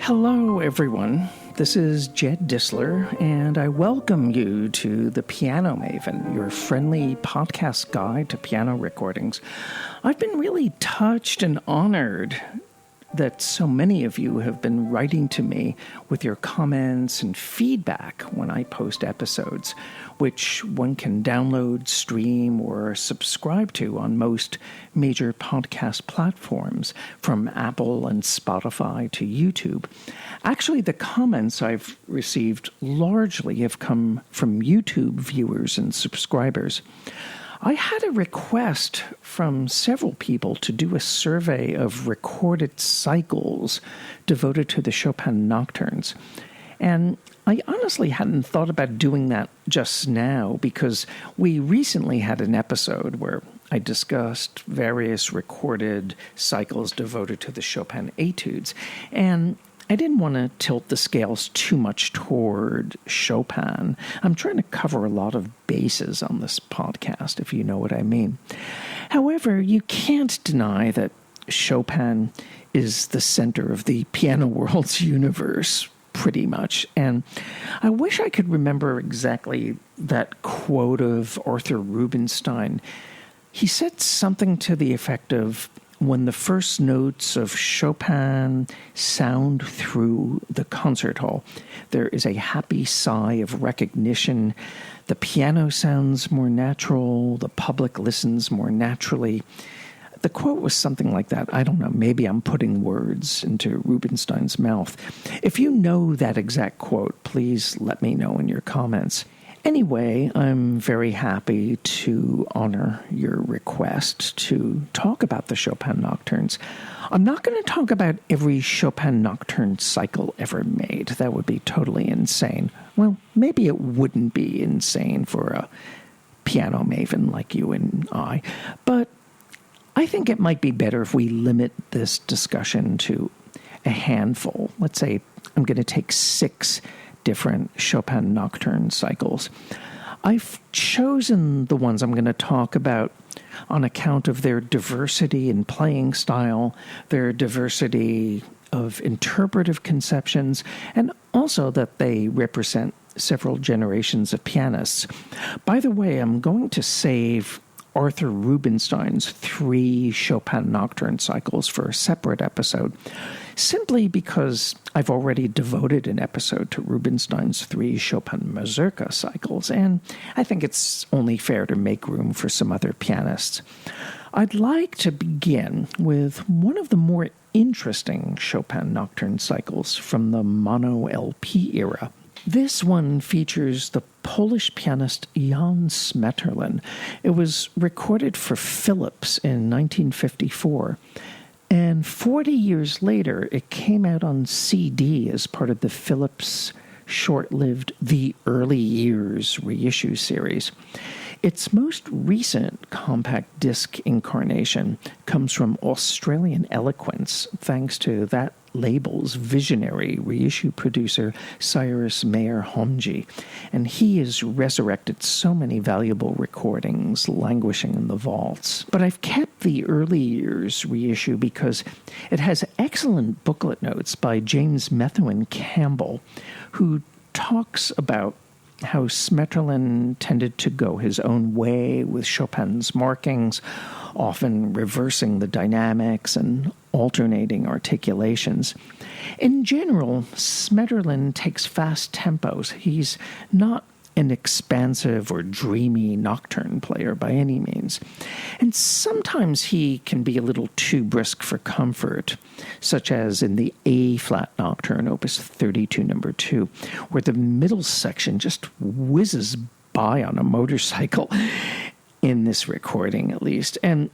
Hello, everyone. This is Jed Disler, and I welcome you to The Piano Maven, your friendly podcast guide to piano recordings. I've been really touched and honored that so many of you have been writing to me with your comments and feedback when I post episodes, which one can download, stream, or subscribe to on most major podcast platforms, from Apple and Spotify to YouTube. Actually, the comments I've received largely have come from YouTube viewers and subscribers. I had a request from several people to do a survey of recorded cycles devoted to the Chopin nocturnes. And I honestly hadn't thought about doing that just now because we recently had an episode where I discussed various recorded cycles devoted to the Chopin etudes. And I didn't want to tilt the scales too much toward Chopin. I'm trying to cover a lot of bases on this podcast, if you know what I mean. However, you can't deny that Chopin is the center of the piano world's universe, pretty much. And I wish I could remember exactly that quote of Arthur Rubinstein. He said something to the effect of, "When the first notes of Chopin sound through the concert hall, there is a happy sigh of recognition. The piano sounds more natural. The public listens more naturally." The quote was something like that. I don't know. Maybe I'm putting words into Rubinstein's mouth. If you know that exact quote, please let me know in your comments. Anyway, I'm very happy to honor your request to talk about the Chopin nocturnes. I'm not going to talk about every Chopin nocturne cycle ever made. That would be totally insane. Well, maybe it wouldn't be insane for a piano maven like you and I, but I think it might be better if we limit this discussion to a handful. Let's say I'm going to take 6 different Chopin nocturne cycles. I've chosen the ones I'm going to talk about on account of their diversity in playing style, their diversity of interpretive conceptions, and also that they represent several generations of pianists. By the way, I'm going to save Arthur Rubinstein's 3 Chopin nocturne cycles for a separate episode, simply because I've already devoted an episode to Rubinstein's 3 Chopin mazurka cycles, and I think it's only fair to make room for some other pianists. I'd like to begin with one of the more interesting Chopin nocturne cycles from the mono LP era. This one features the Polish pianist Jan Smeterlin. It was recorded for Philips in 1954, and 40 years later, it came out on CD as part of the Philips short-lived The Early Years reissue series. Its most recent compact disc incarnation comes from Australian Eloquence, thanks to that label's visionary reissue producer Cyrus Mayer-Homji, and he has resurrected so many valuable recordings languishing in the vaults. But I've kept the Early Years reissue because it has excellent booklet notes by James Methuen Campbell, who talks about how Smeterlin tended to go his own way with Chopin's markings, often reversing the dynamics and alternating articulations. In general, Smeterlin takes fast tempos. He's not an expansive or dreamy nocturne player by any means. And sometimes he can be a little too brisk for comfort, such as in the A-flat nocturne, opus 32, number 2, where the middle section just whizzes by on a motorcycle, in this recording at least. And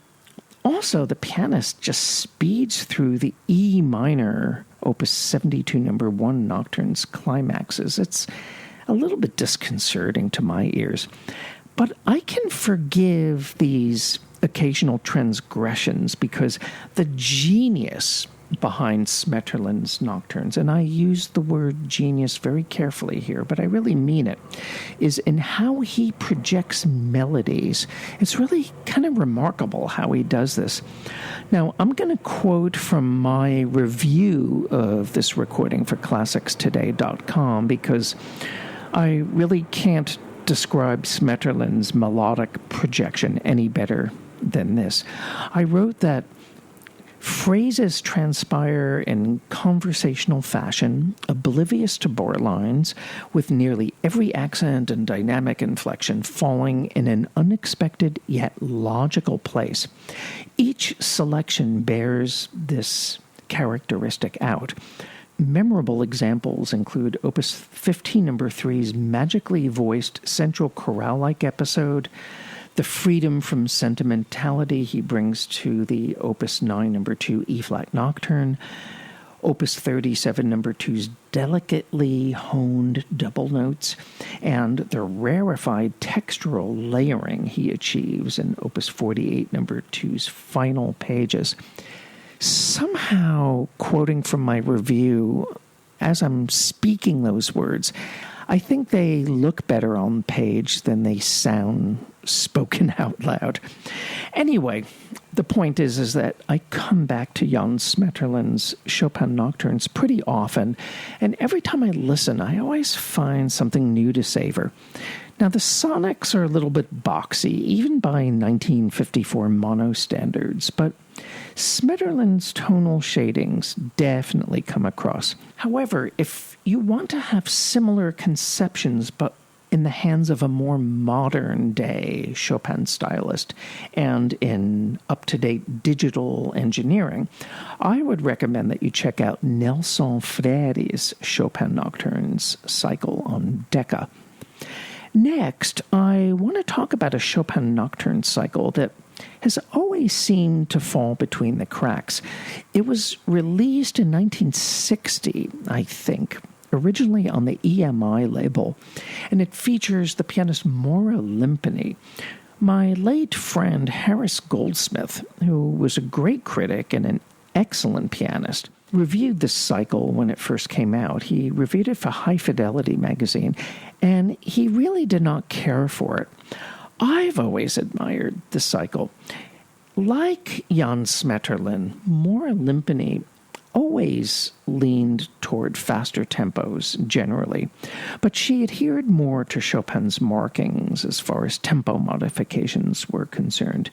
also, the pianist just speeds through the E minor, opus 72, number 1 nocturne's climaxes. It's a little bit disconcerting to my ears, but I can forgive these occasional transgressions because the genius behind Smeterlin's nocturnes, and I use the word genius very carefully here, but I really mean it, is in how he projects melodies. It's really kind of remarkable how he does this. Now, I'm going to quote from my review of this recording for ClassicsToday.com because I really can't describe Smeterlin's melodic projection any better than this. I wrote that phrases transpire in conversational fashion, oblivious to bore lines, with nearly every accent and dynamic inflection falling in an unexpected yet logical place. Each selection bears this characteristic out. Memorable examples include Opus 15, number 3's magically voiced central chorale-like episode, the freedom from sentimentality he brings to the Opus 9, number 2 E-flat Nocturne, Opus 37, number 2's delicately honed double notes, and the rarefied textural layering he achieves in Opus 48, number 2's final pages. Somehow, quoting from my review, as I'm speaking those words, I think they look better on page than they sound spoken out loud. Anyway, the point is that I come back to Jan Smeterlin's Chopin Nocturnes pretty often, and every time I listen, I always find something new to savor. Now, the sonics are a little bit boxy, even by 1954 mono standards, but Smeterlin's tonal shadings definitely come across. However, if you want to have similar conceptions, but in the hands of a more modern-day Chopin stylist and in up-to-date digital engineering, I would recommend that you check out Nelson Freire's Chopin Nocturnes cycle on Decca. Next, I want to talk about a Chopin Nocturne cycle that has always seemed to fall between the cracks. It was released in 1960, I think, originally on the EMI label, and it features the pianist Moura Lympany. My late friend Harris Goldsmith, who was a great critic and an excellent pianist, reviewed this cycle when it first came out. He reviewed it for High Fidelity magazine, and he really did not care for it. I've always admired the cycle. Like Jan Smeterlin, Moura Lympany always leaned toward faster tempos generally, but she adhered more to Chopin's markings as far as tempo modifications were concerned.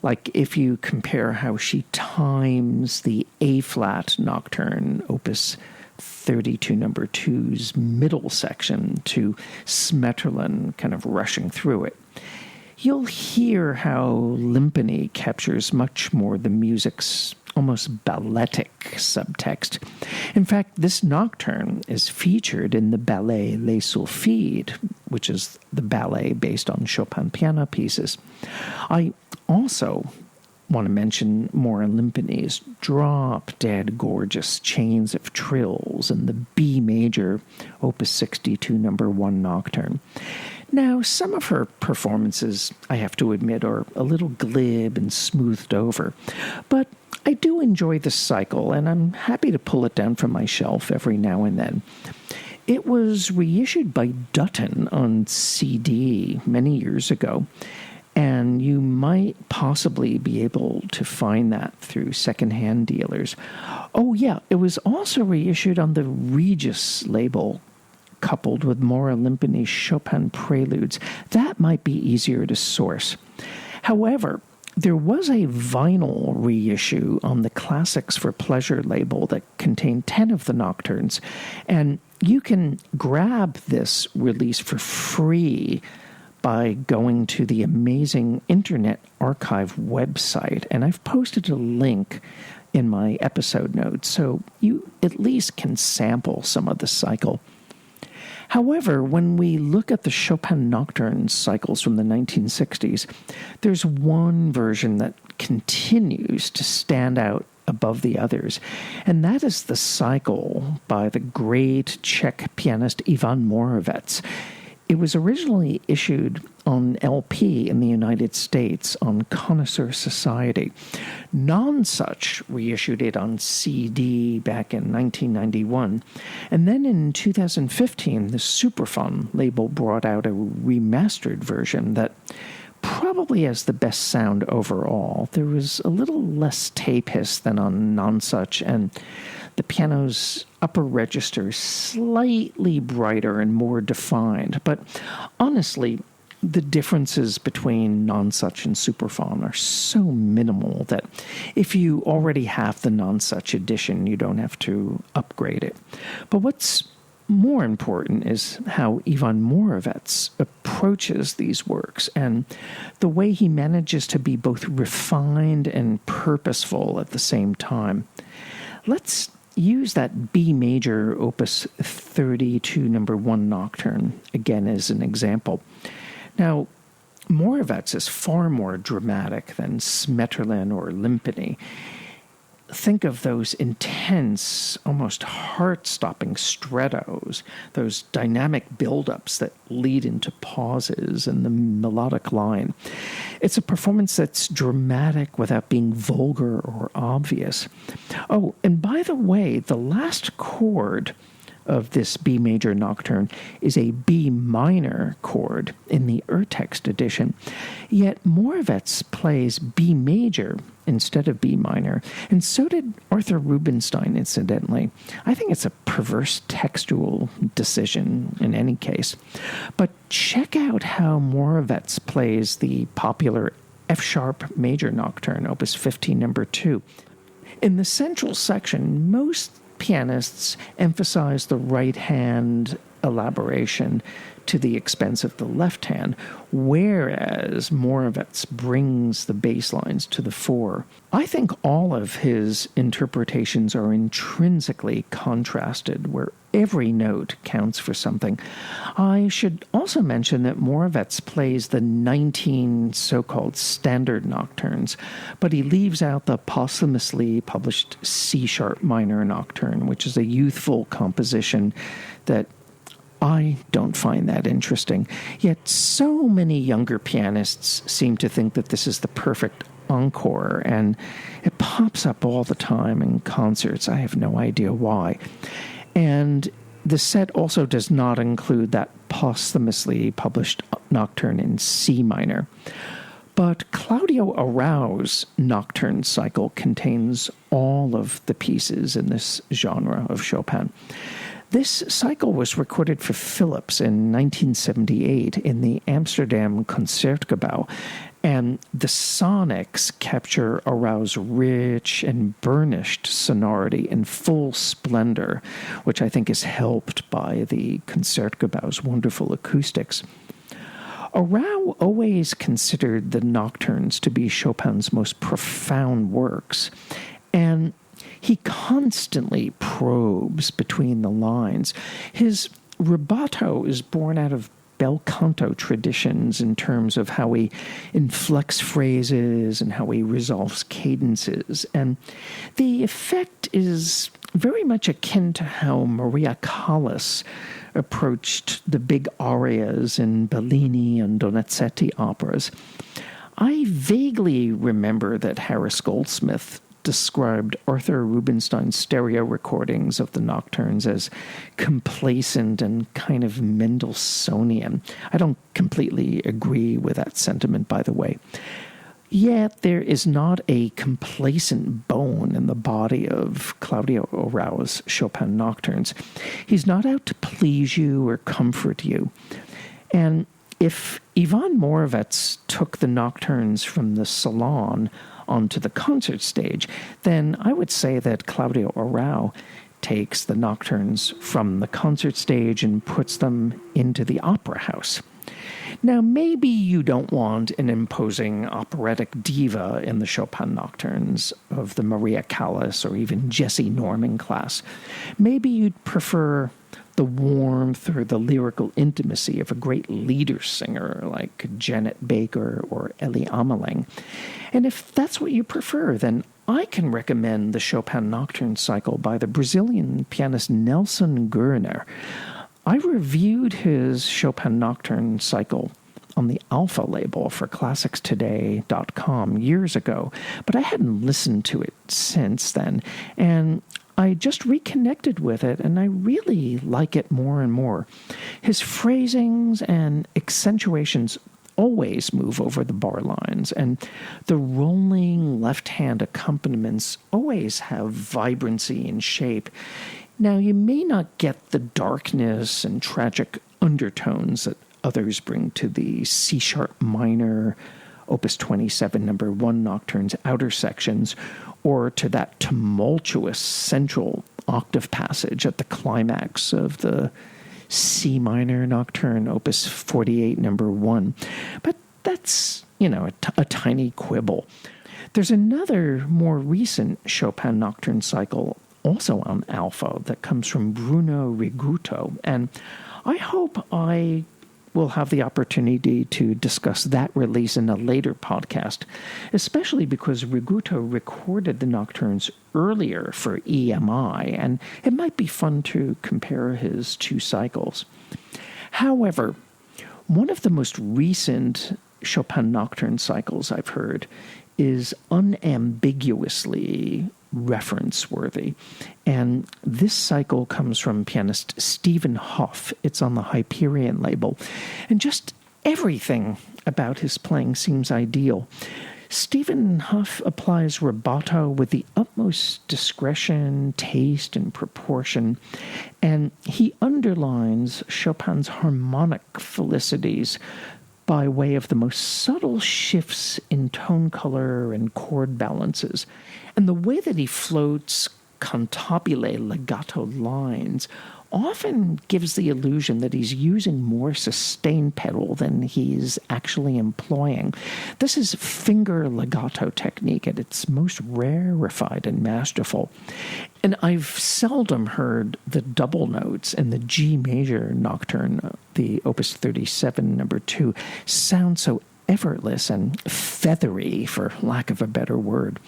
Like if you compare how she times the A-flat Nocturne, Opus 32, number 2's middle section to Smeterlin kind of rushing through it, you'll hear how Lympany captures much more the music's almost balletic subtext. In fact, this nocturne is featured in the ballet Les Sulfides, which is the ballet based on Chopin piano pieces. I also want to mention Moura Lympany's drop-dead gorgeous chains of trills in the B major Opus 62 number 1 Nocturne. Now, some of her performances, I have to admit, are a little glib and smoothed over, but I do enjoy this cycle, and I'm happy to pull it down from my shelf every now and then. It was reissued by Dutton on CD many years ago, and you might possibly be able to find that through secondhand dealers. Oh yeah, it was also reissued on the Regis label, coupled with Moura Lympany's Chopin Preludes. That might be easier to source. However, there was a vinyl reissue on the Classics for Pleasure label that contained 10 of the nocturnes, and you can grab this release for free by going to the amazing Internet Archive website, and I've posted a link in my episode notes, so you at least can sample some of the cycle. However, when we look at the Chopin Nocturne cycles from the 1960s, there's one version that continues to stand out above the others, and that is the cycle by the great Czech pianist Ivan Moravec. It was originally issued on LP in the United States on Connoisseur Society. Nonsuch reissued it on CD back in 1991. And then in 2015, the Superfon label brought out a remastered version that probably has the best sound overall. There was a little less tape hiss than on Nonsuch, and the piano's upper register is slightly brighter and more defined. But honestly, the differences between Nonsuch and Superfon are so minimal that if you already have the Nonsuch edition, you don't have to upgrade it. But what's more important is how Ivan Moravec approaches these works and the way he manages to be both refined and purposeful at the same time. Let's use that B major opus 32 number 1 nocturne again as an example. Now, Moravec is far more dramatic than Smeterlin or Lympany. Think of those intense, almost heart-stopping strettos, those dynamic build-ups that lead into pauses and the melodic line. It's a performance that's dramatic without being vulgar or obvious. Oh, and by the way, the last chord of this B major nocturne is a B minor chord in the Urtext edition. Yet Moravec plays B major instead of B minor, and so did Arthur Rubinstein, incidentally. I think it's a perverse textual decision in any case. But check out how Moravec plays the popular F-sharp major nocturne, opus 15, number 2. In the central section, most pianists emphasize the right hand elaboration to the expense of the left hand, whereas Moravec brings the bass lines to the fore. I think all of his interpretations are intrinsically contrasted, where every note counts for something. I should also mention that Moravec plays the 19 so-called standard nocturnes, but he leaves out the posthumously published C-sharp minor nocturne, which is a youthful composition that I don't find that interesting. Yet so many younger pianists seem to think that this is the perfect encore, and it pops up all the time in concerts. I have no idea why. And the set also does not include that posthumously published nocturne in C minor. But Claudio Arrau's nocturne cycle contains all of the pieces in this genre of Chopin. This cycle was recorded for Philips in 1978 in the Amsterdam Concertgebouw, and the sonics capture Arrau's rich and burnished sonority in full splendor, which I think is helped by the Concertgebouw's wonderful acoustics. Arrau always considered the nocturnes to be Chopin's most profound works, and he constantly probes between the lines. His rubato is born out of bel canto traditions in terms of how he inflects phrases and how he resolves cadences. And the effect is very much akin to how Maria Callas approached the big arias in Bellini and Donizetti operas. I vaguely remember that Harris Goldsmith described Arthur Rubinstein's stereo recordings of the nocturnes as complacent and kind of Mendelssohnian. I don't completely agree with that sentiment, by the way. Yet there is not a complacent bone in the body of Claudio Arrau's Chopin nocturnes. He's not out to please you or comfort you. And if Ivan Moravec took the nocturnes from the salon onto the concert stage, then I would say that Claudio Arrau takes the nocturnes from the concert stage and puts them into the opera house. Now, maybe you don't want an imposing operatic diva in the Chopin nocturnes of the Maria Callas or even Jessye Norman class. Maybe you'd prefer the warmth or the lyrical intimacy of a great leader singer like Janet Baker or Ellie Ameling. And if that's what you prefer, then I can recommend the Chopin Nocturne cycle by the Brazilian pianist Nelson Gurner. I reviewed his Chopin Nocturne cycle on the Alpha label for ClassicsToday.com years ago, but I hadn't listened to it since then, and I just reconnected with it, and I really like it more and more. His phrasings and accentuations always move over the bar lines, and the rolling left-hand accompaniments always have vibrancy and shape. Now, you may not get the darkness and tragic undertones that others bring to the C-sharp minor, Opus 27, number 1 Nocturne's outer sections, or to that tumultuous central octave passage at the climax of the C minor Nocturne, Opus 48, number 1. But that's, a tiny quibble. There's another more recent Chopin Nocturne cycle also on Alpha that comes from Bruno Riguto, and I hope I will have the opportunity to discuss that release in a later podcast, especially because Riguto recorded the Nocturnes earlier for EMI, and it might be fun to compare his two cycles. However, one of the most recent Chopin Nocturne cycles I've heard is unambiguously reference-worthy. And this cycle comes from pianist Stephen Hough. It's on the Hyperion label. And just everything about his playing seems ideal. Stephen Hough applies rubato with the utmost discretion, taste, and proportion, and he underlines Chopin's harmonic felicities by way of the most subtle shifts in tone color and chord balances. And the way that he floats cantabile legato lines often gives the illusion that he's using more sustain pedal than he's actually employing. This is finger legato technique at its most rarefied and masterful. And I've seldom heard the double notes in the G major Nocturne, the Opus 37, number 2, sound so effortless and feathery, for lack of a better word.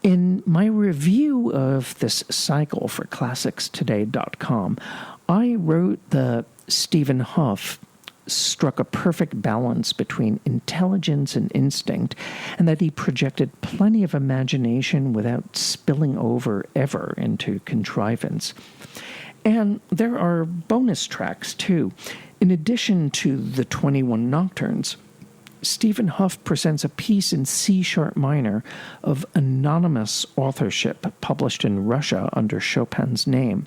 In my review of this cycle for ClassicsToday.com, I wrote that Stephen Hough struck a perfect balance between intelligence and instinct, and that he projected plenty of imagination without spilling over ever into contrivance. And there are bonus tracks, too. In addition to the 21 Nocturnes, Stephen Hough presents a piece in C-sharp minor of anonymous authorship published in Russia under Chopin's name.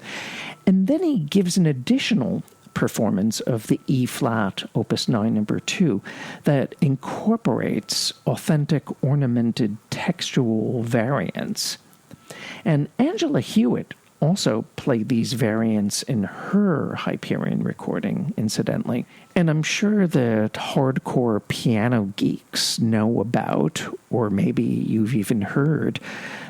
And then he gives an additional performance of the E-flat, Opus 9, number 2, that incorporates authentic ornamented textual variants. And Angela Hewitt also played these variants in her Hyperion recording, incidentally. And I'm sure that hardcore piano geeks know about, or maybe you've even heard,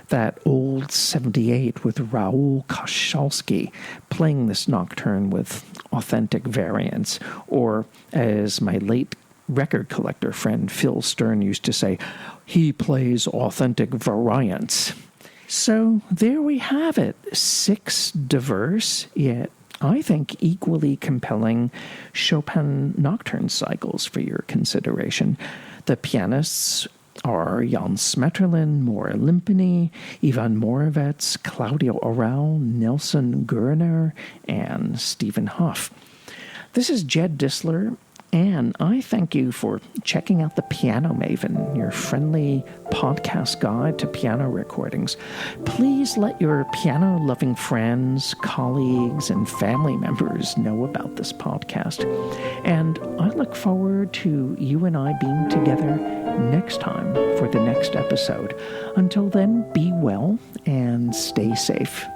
that old 78 with Raoul Koshalsky playing this nocturne with authentic variants, or as my late record collector friend Phil Stern used to say, he plays authentic variants. So there we have it, 6 diverse, yet I think equally compelling Chopin Nocturne cycles for your consideration. The pianists are Jan Smeterlin, Moura Lympany, Ivan Moravec, Claudio Arrau, Nelson Gurner, and Stephen Hough. This is Jed Disler, and I thank you for checking out the Piano Maven, your friendly podcast guide to piano recordings. Please let your piano-loving friends, colleagues, and family members know about this podcast. And I look forward to you and I being together next time for the next episode. Until then, be well and stay safe.